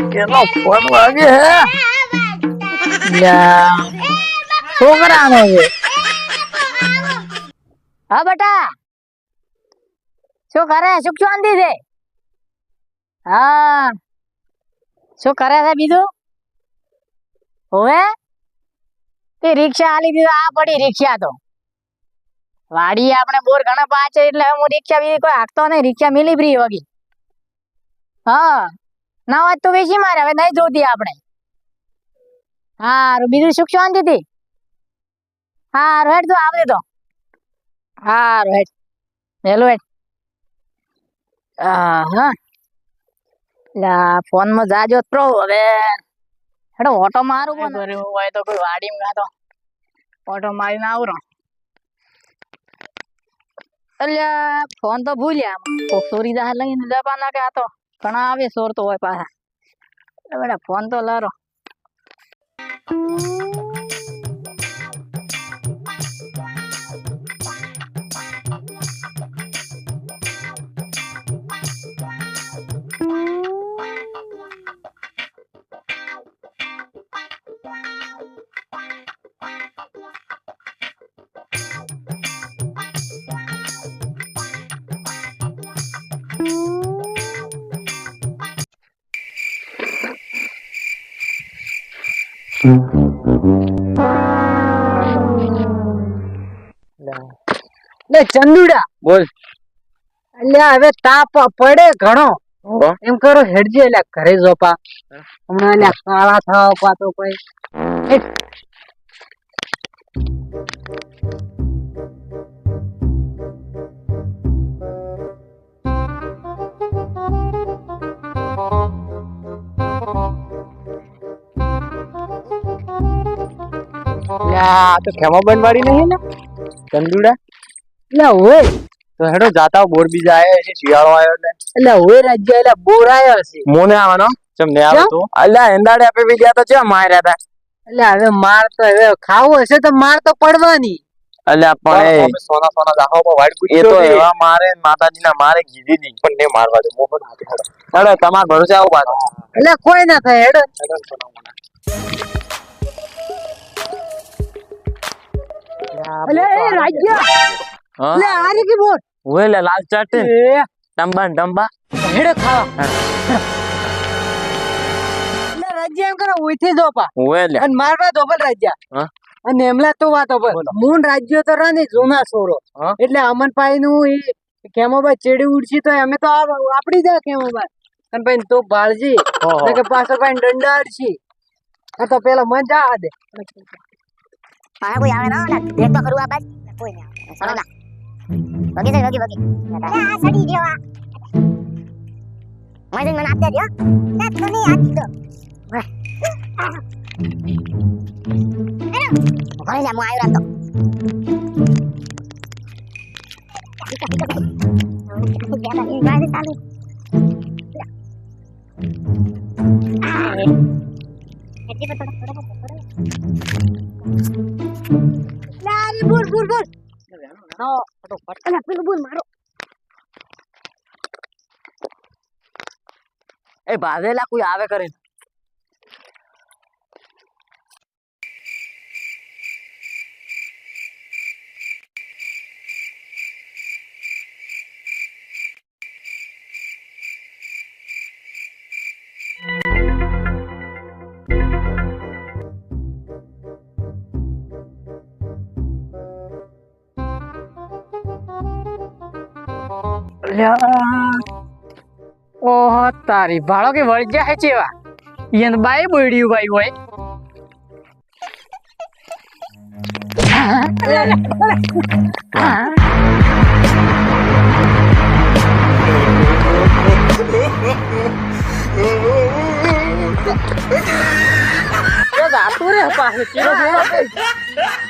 કેનો phone વાગે હે યા છોકરાનો છે હા બેટા શું કરે સુખ શાંતિ છે હા શું કરે છે બીજું હોવે તે રિક્ષા આલી દીધો આ પડી રિક્ષા તો વાડી આપણે બોર ઘણા પાછે એટલે હું રિક્ષા બીજી કોઈ હાકતો નહીં રિક્ષા મિલી ફ્રી વગી હા ના વાત તો વેચી મારે હવે નહીં જોતી આપણે હારું બીજું સુખ શાંતિ થી હારું હેડ તો આવજે તો હારું હેડ હેલો હેડ હા લા ફોન માં જાજો પ્રો હવે હેડો ઓટો મારું પણ કર્યું હોય તો કોઈ વાડીમાં ગાતો ઓટો મારીને આવરો અલ્યા ફોન તો ભૂલ્યા કોક ચોરી દા લઈને દબા નાખે આ તો ઘણા આવે ચોર તો હોય પાછા બેટા ફોન તો લારો લે ચંદુડા બોલ અલ્યા હવે તાપ પડે ઘણો એમ કરો હેડજે એટલે ઘરે જોપા હમણાં અલ્યા કાળા થાવ પાતો કોઈ તો ખેમાબંધ વાળી નહીં ને ચંદુડા એટલે હોય તો હેડો જાતા બોર બીજા આયા છે શિયાળો આવ્યો એટલે હોય રાજ્ય એટલે બોર આયો છે મોને આવવાનો ચમ ને આવે તો અલ્યા એંદાડે આપે બી ગયા તો ચમ માર્યા હતા એટલે હવે માર તો હવે ખાવું હશે તો માર તો પડવાની અલ્યા પણ સોના સોના દાખો પર વાઈટ એ તો એવા મારે માતાજીના મારે કીધી ની પણ ને મારવા દે મોહન હાથે હેડો તમાર ભરોસે આવો પાછો એટલે કોઈ ના થાય હેડો અલે એ રાજ્ય હા લે આરી કી બોલ ઓય લે લાલ ચાટ ટંબા હેડો ખાવા લે રાજ્ય એમ કરો ઉઈથી જોપા ઓય લે અને મારવા ધોબલ રાજ્ય હા અને એમલા તો વાતો પર મૂન રાજ્ય તો રાની જૂના સોરો એટલે અમન પાઈ નું ઈ કેમોબાઈ ચેડી ઉડછી તો અમે તો આપડી જા કેમોબાઈ અને ભાઈ તો બાળજી કે પાછો ભાઈ દંડા અડછી આ તો પેલા મજા આ દે પાણા કોઈ આવે ના દેખ તો કરું આ બાજ કોઈ નહીં આવે ચલો ના વગી દે વગી આ સડી ગયો આ મને મને આપ દે દયો ના તો નહીં આ દીધો ઘરે જા હું આવ્યો રાતો લારી બોલ બોલ બોલ નો તો પટલા પેલું બોલ મારો એ બાધેલા કોઈ આવે કરે ઓહો તારી ભાળો કે વળજ્યા હે ચેવા યન બાઈ બોડ્યું ભાઈ હોય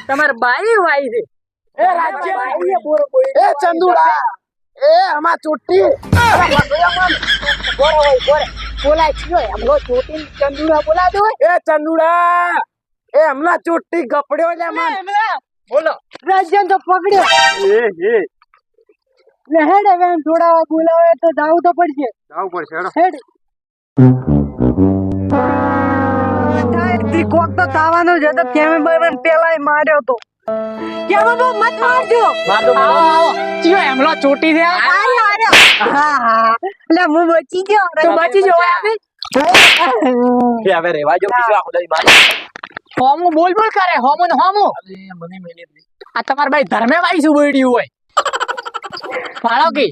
તમારે બાઈ વાઈ છે એ રાજ્ય એ ચંદુડા એ અમાર ચોટી બોલાય છો હમલો ચોટી ચંદુડા બોલા દો એ ચંદુડા એ હમલા ચોટી ગપડ્યો લે મન બોલો રાજ્ય તો પકડ્યો લે હેડ હવે થોડા બોલાવે તો જાવું તો પડશે જાવું પડશે હેડો હેડ કોક તો થવાનો જ હતો કેમે બરન પેલાય માર્યો તો કેમે બહુ મત મારજો મારતો આવો આવો ચિયો એમલો ચોટી દે હા હા એટલે હું બચી ગયો તું બચી જો કે હવે રેવા જો બીજું આખો દાડી મારી હોમુ બોલ બોલ કરે હોમુ ને હોમુ મને મેલી આ તમાર ભાઈ ધર્મે વાઈ શું બોડ્યું હોય ફાળો કી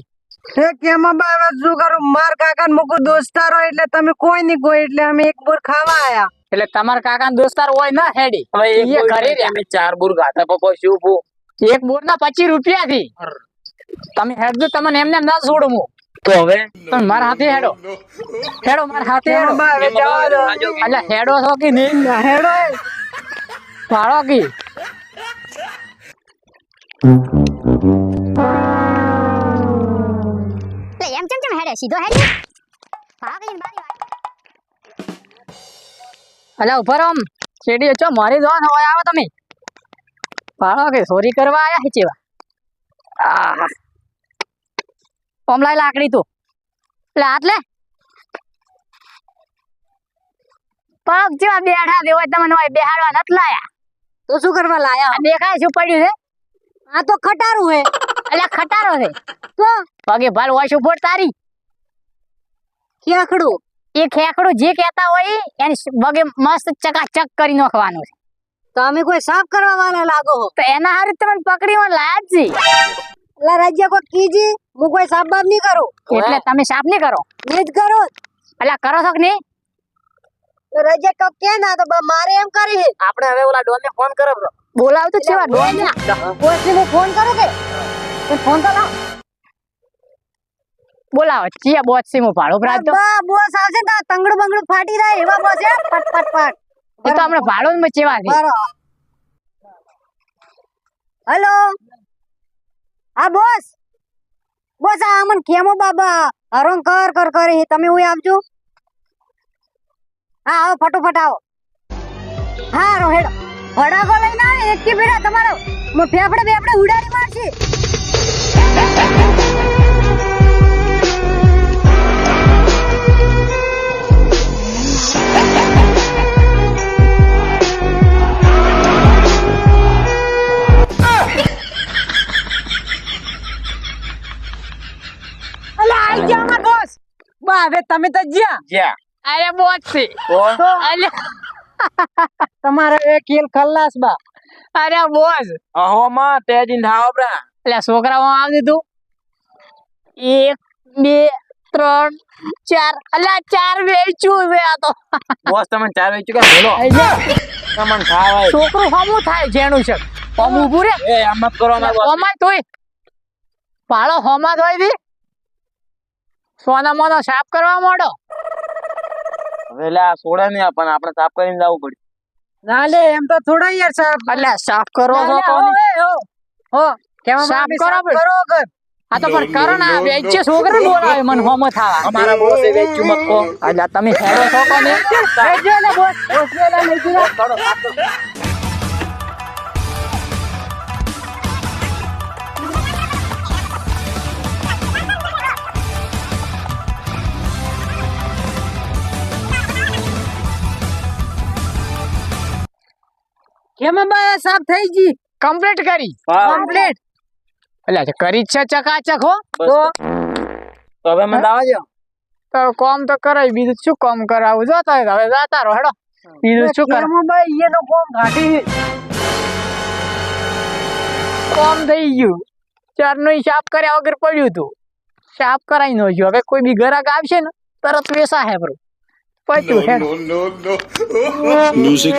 હે કેમાં બા હવે શું કરું માર કાકા ને મુકુ દોસ્તારો એટલે તમે કોઈ નહીં કોઈ એટલે અમે એક બોર ખાવા આયા એટલે તમાર કાકા નો દોસ્તાર હોય ના હેડી હવે એક ઈ બોર ઘરે રહ્યા. તમે ચાર બોર ગાતા પપ્પો શું ભૂ એક બોર ના 25 રૂપિયા થી તમે હેડજો તમને એમને એમ ના છોડું હું તો હવે તમે મારા હાથે હેડો હેડો મારા હાથે હેડો કેમાં બા હવે જવા દો એટલે હેડો છો કે નહીં હેડો ફાળો કી એમ ચમ હેડે સીધો હેડે ફાળો કરીને બારી અલ્યા ઉભા રહો આમ. શેરડીઓ ચો મારી દો ને હવે આવો તમે ફાળો કે ચોરી કરવા આયા છે ચેવા આહા ઓમ લાય લાકડી તું એટલે હાથ લે પગ જેવા બેઠા દેવો તમને હોય બેહાડવા નથી લાયા તો શું કરવા લાયા આ દેખાય શું પડ્યું છે આ તો ખટારું હે અલ્યા ખટારો છે તો પગે ભાલ હોય શું ફોડ તારી ખેખડું એ ખેકડું જે કહેતા હોય એની બગે મસ્ત ચકાચક કરી નાખવાનું છે તો અમે કોઈ સાફ કરવા વાળા લાગો હો તો એના હારું તમને પકડી માં લાયા જ છે એટલે રાજ્ય કોઈ કીજી હું કોઈ સાફ બાફ નહીં કરું એટલે તમે સાફ નહીં કરો એ જ કરો અલ્યા કરો છો કે નહીં તો રાજ્ય કપ કે ના તો મારે એમ કરી છે આપણે હવે ઓલા ડોન ને ફોન કરો બ્રો બોલાવ તો છેવા ડોન બોસને હું ફોન કરું કે ફોન તો લાવ બોલાવો ચિયા બોસ છે હું ભાડો ભરાજ તો બા બોસ આવશે તો તંગડું બંગડું ફાટી જાય એવા બોસ હે પટ પટ પટ એ તો આપણે ભાડો માં ચેવા છે બરો હેલો હા બોસ બોસ આ અમન કેમો બાબા હરોન કર કર કરે છે તમે હું આવજો હા આવો ફટોફટ આવો હા રો હેડો ભડાકો લઈને આવે એક કે બેડા તમારો ફેફડે બેફડે ઉડાડી મારશે આઈ જા માર બોસ બા હવે તમે તો જ્યાં જ્યાં અરે બોસ છે કોણ અલે તમારે એક કિલ ખલ્લાસ બા અરે બોસ અહો માં તેજીન ધાવ બ્રા એટલે છોકરાઓ આવ દીધું 1 2 3 4 અલ્યા 4 વેચું છે આ તો બોસ તમને ચાર વેચી કે બોલો તમને ખાવાય છોકરું હમું થાય જેનું છે હમું ઊભું રે એ આમ મત કરો અમાર બોસ હોમાં તોય પાળો હોમાં ધોઈ દી સોના મોનો સાફ કરવા માંડો હવે લે આ સોડા નહીં પણ આપણે સાફ કરીને જવું પડે ના લે એમ તો થોડા યાર સાહેબ એટલે સાફ કરો છો તો હો કેમ સાફ કરો ભાઈ. કરો કર આ તો પણ કરો ને વેચે છોકરા બોલાવે મને હોમો થાવા અમારા બોસ એ વેચ્યું મક્કો એટલે તમે હેડો છો કોને વેચજો ને બોસ બોસ વેલા લઈ જજો કેમ બા સાફ થઈ ગઈ કમ્પ્લીટ કરી વાહ કમ્પ્લીટ એટલે કરી જ છે ચકાચક હો બસ તો હવે મને દાવા જો તો કોમ તો કરાય બીજું શું કોમ કરાવું જોતા હોય તો હવે જાતા રહો હેડો બીજું શું કર કેમ બા એનો કોમ ઘાટી કોમ થઈ ગયું ચારનું સાફ કર્યા વગર પડ્યું તું સાફ કરાઈ નો જો હવે કોઈ બી ગ્રાહક આવશે ને તરત વેસા હે બરો પચ્યું હેડ Music.